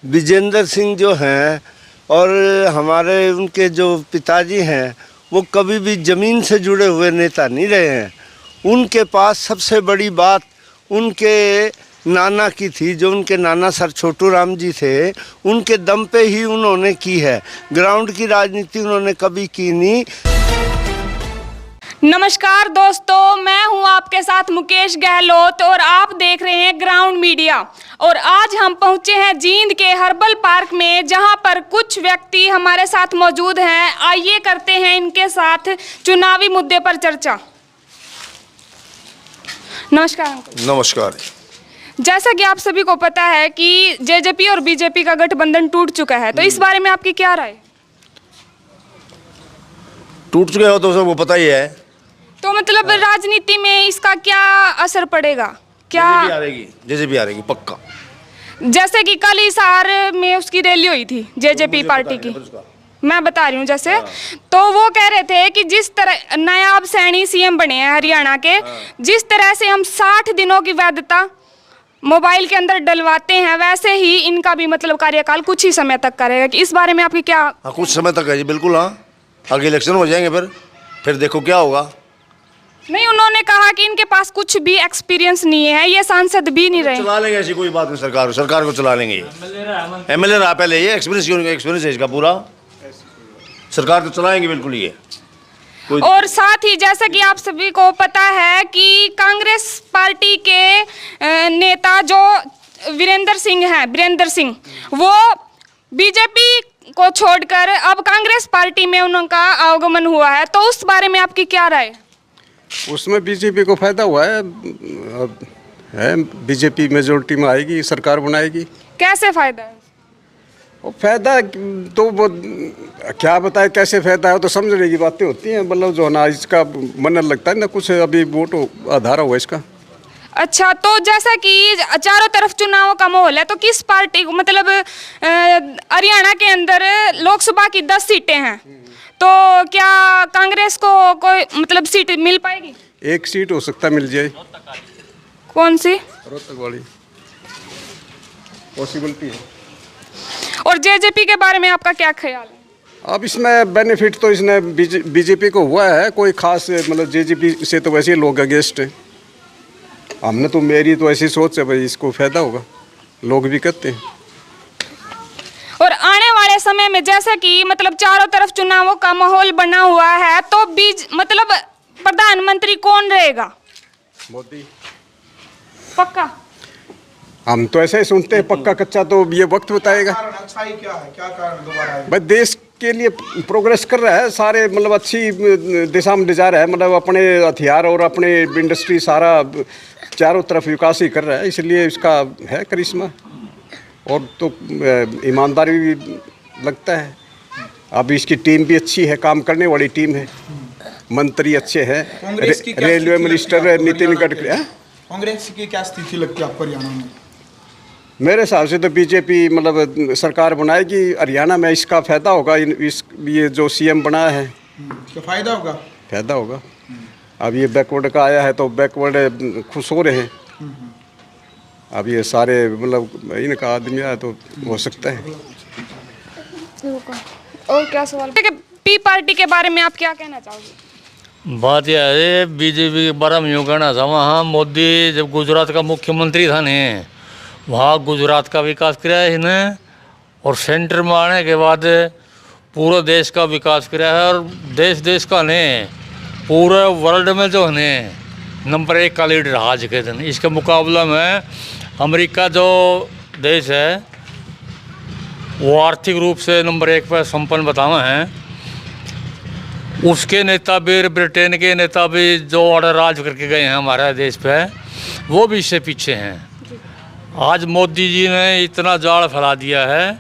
विजेंद्र सिंह जो हैं और हमारे उनके जो पिताजी हैं वो कभी भी ज़मीन से जुड़े हुए नेता नहीं रहे हैं। उनके पास सबसे बड़ी बात उनके नाना की थी, जो उनके नाना सर छोटू राम जी थे, उनके दम पे ही उन्होंने की है। ग्राउंड की राजनीति उन्होंने कभी की नहीं। नमस्कार दोस्तों, मैं हूं आपके साथ मुकेश गहलोत और आप देख रहे हैं ग्राउंड मीडिया। और आज हम पहुंचे हैं जींद के हर्बल पार्क में, जहां पर कुछ व्यक्ति हमारे साथ मौजूद हैं। आइए करते हैं इनके साथ चुनावी मुद्दे पर चर्चा। नमस्कार अंकल। नमस्कार। जैसा कि आप सभी को पता है कि जेजेपी और बीजेपी का गठबंधन टूट चुका है, तो इस बारे में आपकी क्या राय? टूट चुके हो तो सबको पता ही है। तो मतलब राजनीति में इसका क्या असर पड़ेगा? क्या जेजेपी आ रहेगी पक्का। जैसे कि कल हिसार में उसकी रैली हुई थी जेजेपी पार्टी की, मैं बता रही हूँ जैसे, तो वो कह रहे थे कि जिस तरह नायाब सैनी सीएम बने हैं हरियाणा के, जिस तरह से हम 60 दिनों की वैधता मोबाइल के अंदर डलवाते हैं, वैसे ही इनका भी मतलब कार्यकाल कुछ ही समय तक करेगा। कि इस बारे में आपकी क्या? हाँ, कुछ समय तक है जी, बिल्कुल। हाँ, आगे इलेक्शन हो जाएंगे, फिर देखो क्या होगा। नहीं, उन्होंने कहा कि इनके पास कुछ भी एक्सपीरियंस नहीं है, ये सांसद भी नहीं रहे। चला लेंगे, ऐसी कोई बात नहीं। सरकार को चला लेंगे। एमएलए रहा पहले, ये एक्सपीरियंस है इसका पूरा। सरकार तो चलाएंगे बिल्कुल ये। और साथ ही जैसा कि आप सभी को पता है कि कांग्रेस पार्टी के नेता जो वीरेंद्र सिंह वो बीजेपी को छोड़कर अब कांग्रेस पार्टी में उनका आगमन हुआ है, तो उस बारे में आपकी क्या राय? उसमें बीजेपी को फायदा हुआ है, बीजेपी मेजोरिटी में आएगी, सरकार बनाएगी। कैसे फायदा है? वो फायदा तो वो क्या बताए कैसे फायदा है, तो समझने की बातें होती हैं। मतलब जो ना इसका मन लगता है ना, कुछ अभी वोट आधार हुआ इसका। अच्छा, तो जैसा कि चारों तरफ चुनाव का माहौल है, तो किस पार्टी को मतलब हरियाणा के अंदर लोकसभा की 10 सीटें हैं, तो क्या कांग्रेस को कोई मतलब सीट मिल पाएगी? एक सीट हो सकता मिल जाए। कौन सी? रोहतक वाली पॉसिबिलिटी है। और जेजेपी के बारे में आपका क्या ख्याल है? अब इसमें बेनिफिट तो इसने बीजेपी को हुआ है, कोई खास मतलब जेजेपी से तो वैसे ही लोग अगेंस्ट हैं। हमने तो मेरी तो ऐसी सोच है भाई, इसको फायदा होगा, लोग भी कहते हैं। और आने वाले समय में जैसा कि मतलब चारों तरफ चुनावों का माहौल बना हुआ है, तो मतलब प्रधानमंत्री कौन रहेगा? मोदी। पक्का? हम तो ऐसे ही सुनते हैं, पक्का कच्चा तो ये वक्त बताएगा। अच्छाई क्या है, क्या कारण दोबारा है? भाई देश के लिए प्रोग्रेस कर रहा है, सारे मतलब अच्छी दिशा में ले जा रहा है, मतलब अपने हथियार और अपने इंडस्ट्री सारा चारों तरफ विकास ही कर रहा है, इसलिए इसका है करिश्मा। और तो ईमानदारी भी लगता है। अब इसकी टीम भी अच्छी है, काम करने वाली टीम है, मंत्री अच्छे हैं, रेलवे मिनिस्टर नितिन गडकरी। कांग्रेस की क्या स्थिति लगती है आपको हरियाणा में? मेरे हिसाब से तो बीजेपी मतलब सरकार बनाएगी हरियाणा में, इसका फायदा होगा। ये जो सीएम बना है, क्या फायदा होगा? फायदा होगा। अब ये बैकवर्ड का आया है तो बैकवर्ड खुश हो रहे हैं। अब ये सारे मतलब इनका आदमी आया तो हो सकता है। और क्या सवाल? पी पार्टी के बारे में आप क्या कहना चाहोगे? बात यह है, बीजेपी के बारे में यूँ कहना चाहूँ, हाँ, मोदी जब गुजरात का मुख्यमंत्री था ने, वहाँ गुजरात का विकास किया है इसने, और सेंटर में आने के बाद पूरे देश का विकास किया है। और देश का ने पूरे वर्ल्ड में जो है नंबर 1 का लीडर आज के दिन। इसके मुकाबले में अमेरिका जो देश है वो आर्थिक रूप से नंबर 1 पर संपन्न बतावा है। उसके नेता भी, ब्रिटेन के नेता भी जो ऑर्डर राज करके गए हैं हमारे देश पे, वो भी इससे पीछे हैं। आज मोदी जी ने इतना जाल फैला दिया है,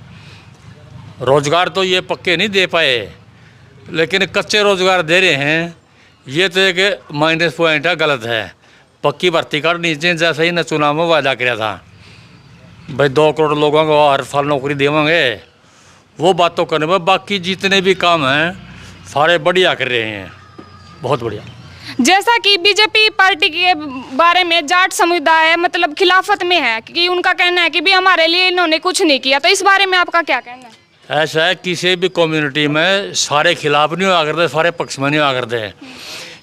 रोजगार तो ये पक्के नहीं दे पाए, लेकिन कच्चे रोजगार दे रहे हैं। ये तो एक माइनस पॉइंट है, गलत है। पक्की भर्ती कर नीचे, जैसे ही न चुनाव में वादा किया था भाई 2 करोड़ लोगों को हर साल नौकरी देवांगे, वो बात तो करने में बाकी जितने भी काम हैं सारे बढ़िया कर रहे हैं, बहुत बढ़िया। जैसा कि बीजेपी पार्टी के बारे में जाट समुदाय मतलब खिलाफत में है कि उनका कहना है कि भी हमारे लिए इन्होंने कुछ नहीं किया, तो इस बारे में आपका क्या कहना है? ऐसा है, किसी भी कम्युनिटी में सारे खिलाफ नहीं हुआ करते, सारे पक्ष में नहीं हुआ करते।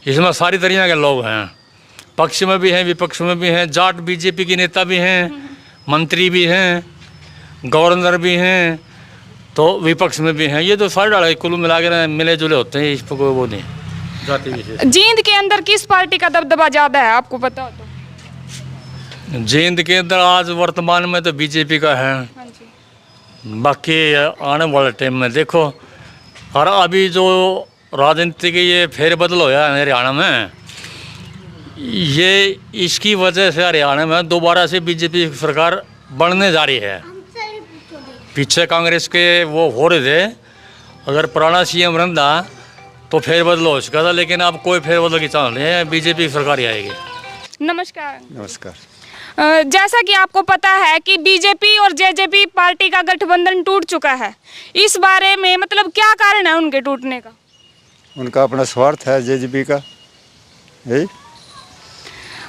इसमें सारी तरह के लोग हैं, पक्ष में भी हैं, विपक्ष में भी हैं। जाट बीजेपी के नेता भी हैं, मंत्री भी हैं, गवर्नर भी हैं, तो विपक्ष में भी हैं। ये तो सारे डाले कुल मिला के मिले जुले होते हैं, इस पर कोई वो नहीं जाति विशेष। जींद के अंदर किस पार्टी का दबदबा ज्यादा है आपको पता हो तो? जींद के अंदर आज वर्तमान में तो बीजेपी का है, हाँ जी। बाकी आने वाले टाइम में देखो। और अभी जो राजनीति के ये फेरबदल होया है हरियाणा में, ये इसकी वजह से हरियाणा में दोबारा से बीजेपी सरकार बनने जा रही है। पीछे कांग्रेस के वो हो रहे थे, अगर पुराना सीएम रहता तो फेरबदल हो चुका था, लेकिन अब कोई फेरबदल की चांस नहीं है, बीजेपी सरकार ही आएगी। नमस्कार। नमस्कार। जैसा कि आपको पता है कि बीजेपी और जेजेपी पार्टी का गठबंधन टूट चुका है, इस बारे में मतलब क्या कारण है उनके टूटने का? उनका अपना स्वार्थ है जेजेपी का, यही।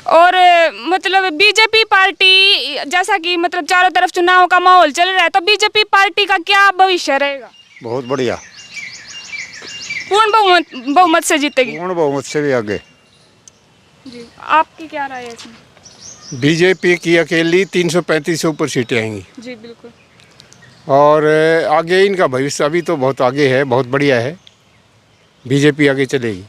और मतलब बीजेपी पार्टी जैसा कि मतलब चारों तरफ चुनाव का माहौल चल रहा है, तो बीजेपी पार्टी का क्या भविष्य रहेगा? बहुत बढ़िया, पूर्ण बहुमत से जीतेगी। पूर्ण बहुमत से भी आगे। जी, आपकी क्या राय है इसमें? बीजेपी की अकेली 335 से ऊपर सीटें आएंगी। जी बिल्कुल। और आगे इनका भविष्य अभी तो बहुत आगे है, बहुत बढ़िया है, बीजेपी आगे चलेगी।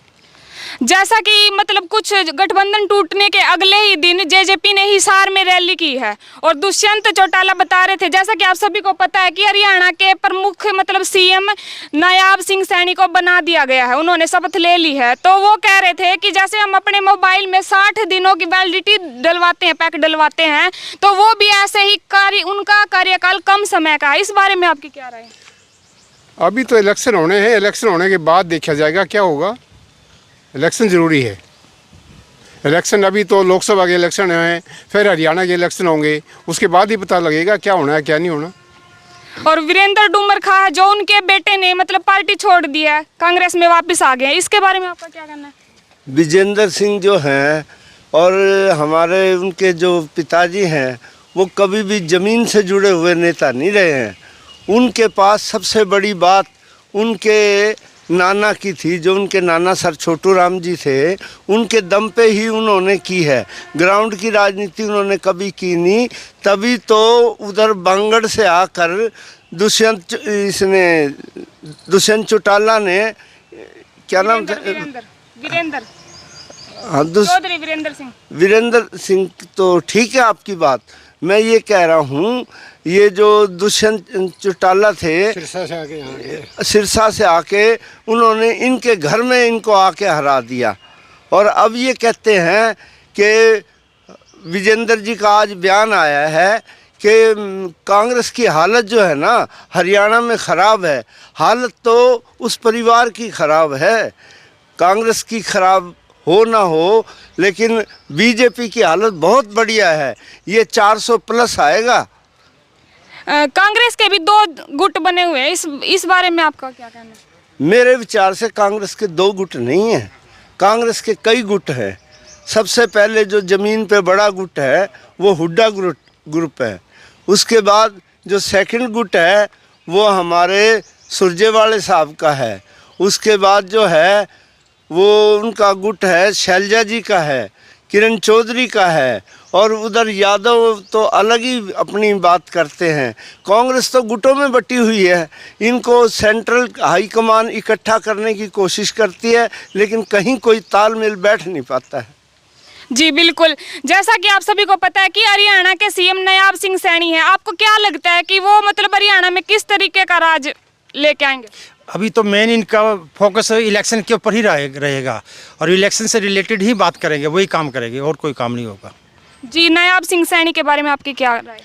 जैसा कि मतलब कुछ गठबंधन टूटने के अगले ही दिन जेजेपी ने हिसार में रैली की है और दुष्यंत चौटाला बता रहे थे, जैसा कि आप सभी को पता है कि हरियाणा के प्रमुख मतलब सीएम नायाब सिंह सैनी को बना दिया गया है, उन्होंने शपथ ले ली है। तो वो कह रहे थे कि जैसे हम अपने मोबाइल में 60 दिनों की वैलिडिटी डलवाते हैं, पैक डलवाते हैं, तो वो भी ऐसे ही उनका कार्यकाल कम समय का है। इस बारे में आपकी क्या राय है? अभी तो इलेक्शन होने हैं, इलेक्शन होने के बाद देखा जाएगा क्या होगा। इलेक्शन ज़रूरी है, इलेक्शन अभी तो लोकसभा के इलेक्शन हैं, फिर हरियाणा के इलेक्शन होंगे, उसके बाद ही पता लगेगा क्या होना है क्या नहीं होना। और वीरेंद्र डूमरखा जो उनके बेटे ने मतलब पार्टी छोड़ दी है, कांग्रेस में वापस आ गए, इसके बारे में आपका क्या कहना है? विजेंद्र सिंह जो हैं और हमारे उनके जो पिताजी हैं, वो कभी भी ज़मीन से जुड़े हुए नेता नहीं रहे हैं। उनके पास सबसे बड़ी बात उनके नाना की थी, जो उनके नाना सर छोटू राम जी थे, उनके दम पे ही उन्होंने की है। ग्राउंड की राजनीति उन्होंने कभी की नहीं, तभी तो उधर बांगड़ से आकर दुष्यंत चौटाला ने क्या नाम था? वीरेंद्र हाँ, चौधरी वीरेंद्र सिंह। तो ठीक है आपकी बात, मैं ये कह रहा हूँ ये जो दुष्यंत चौटाला थे सिरसा से आके उन्होंने इनके घर में इनको आके हरा दिया। और अब ये कहते हैं कि विजेंद्र जी का आज बयान आया है कि कांग्रेस की हालत जो है ना हरियाणा में ख़राब है। हालत तो उस परिवार की ख़राब है, कांग्रेस की ख़राब हो ना हो, लेकिन बीजेपी की हालत बहुत बढ़िया है। ये 400 प्लस आएगा। कांग्रेस के भी 2 गुट बने हुए हैं, इस बारे में आपका क्या कहना है? मेरे विचार से कांग्रेस के 2 गुट नहीं हैं, कांग्रेस के कई गुट हैं। सबसे पहले जो ज़मीन पे बड़ा गुट है वो हुड्डा ग्रुप है। उसके बाद जो सेकंड गुट है वो हमारे सुरजेवाले साहब का है। उसके बाद जो है वो उनका गुट है शैलजा जी का है, किरण चौधरी का है, और उधर यादव तो अलग ही अपनी बात करते हैं। कांग्रेस तो गुटों में बटी हुई है, इनको सेंट्रल हाईकमान इकट्ठा करने की कोशिश करती है, लेकिन कहीं कोई तालमेल बैठ नहीं पाता है। जी बिल्कुल, जैसा कि आप सभी को पता है कि हरियाणा के सीएम नायाब सिंह सैनी है, आपको क्या लगता है कि वो मतलब हरियाणा में किस तरीके का राज लेके आएंगे? अभी तो मेन इनका फोकस इलेक्शन के ऊपर ही रहेगा और इलेक्शन से रिलेटेड ही बात करेंगे, वही काम करेंगे, और कोई काम नहीं होगा। जी, नायाब सिंह सैनी के बारे में आपकी क्या राय है?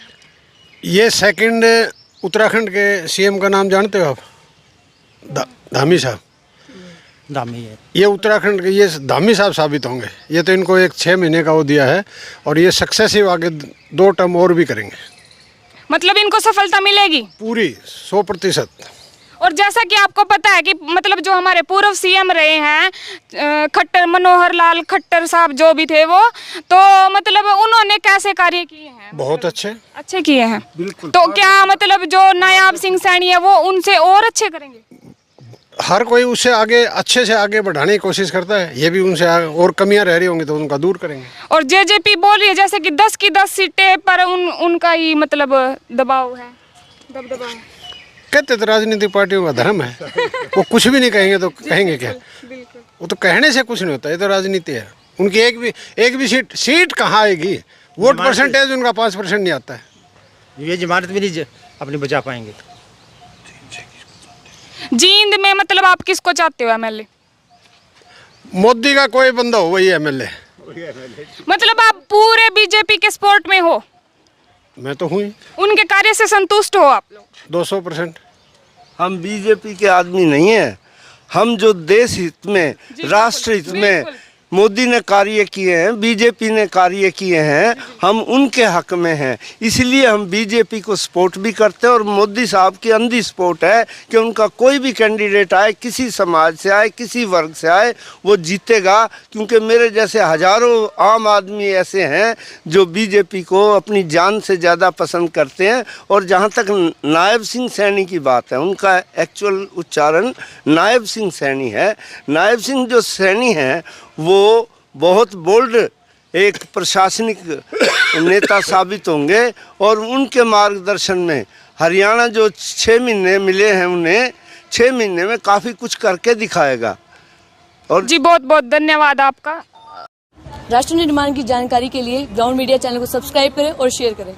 ये सेकंड उत्तराखंड के सीएम का नाम जानते हो आप? धामी साहब। धामी है ये उत्तराखंड के, ये धामी साहब साबित होंगे। ये तो इनको एक 6 महीने का वो दिया है और ये सक्सेसिव आगे 2 टर्म और भी करेंगे। मतलब इनको सफलता मिलेगी पूरी 100%। और जैसा कि आपको पता है कि मतलब जो हमारे पूर्व सीएम रहे हैं खट्टर, मनोहर लाल खट्टर साहब जो भी थे वो, तो मतलब उन्होंने कैसे कार्य किए हैं? बहुत अच्छे किए हैं बिल्कुल। तो क्या मतलब जो नायाब सिंह सैनी है वो उनसे और अच्छे करेंगे? हर कोई उससे आगे अच्छे से आगे बढ़ाने की कोशिश करता है, ये भी उनसे और कमियां रह रही होंगी तो उनका दूर करेंगे। और जेजेपी बोल रही है जैसे कि 10 की 10 सीटें पर उनका ही मतलब दबाव है, दबदबा है। कहते तो राजनीतिक पार्टियों का धर्म है, वो कुछ भी नहीं कहेंगे तो कहेंगे क्या? वो तो कहने से कुछ नहीं होता, ये तो राजनीति है। उनकी एक भी सीट कहाँ आएगी? वोट परसेंटेज उनका 5% नहीं आता है। ये जमानत भी नहीं अपनी बचा पाएंगे। जींद में मतलब आप किसको चाहते हो एमएलए? मोदी का कोई बंदा हो वही एमएलए। मतलब आप पूरे बीजेपी के सपोर्ट में हो? मैं तो हूँ ही। उनके कार्य से संतुष्ट हो आप लोग? 200%। हम बीजेपी के आदमी नहीं हैं। हम जो देश हित में, राष्ट्र हित में मोदी ने कार्य किए हैं, बीजेपी ने कार्य किए हैं, हम उनके हक में हैं। इसलिए हम बीजेपी को सपोर्ट भी करते हैं और मोदी साहब की अंधी सपोर्ट है कि उनका कोई भी कैंडिडेट आए, किसी समाज से आए, किसी वर्ग से आए, वो जीतेगा। क्योंकि मेरे जैसे हजारों आम आदमी ऐसे हैं जो बीजेपी को अपनी जान से ज़्यादा पसंद करते हैं। और जहाँ तक नायब सिंह सैनी की बात है, उनका एक्चुअल उच्चारण नायब सिंह सैनी है। नायब सिंह जो सैनी हैं वो बहुत बोल्ड एक प्रशासनिक नेता साबित होंगे और उनके मार्गदर्शन में हरियाणा जो 6 महीने मिले हैं उन्हें, 6 महीने में काफ़ी कुछ करके दिखाएगा। और जी बहुत बहुत धन्यवाद आपका। राष्ट्र निर्माण की जानकारी के लिए ग्राउंड मीडिया चैनल को सब्सक्राइब करें और शेयर करें।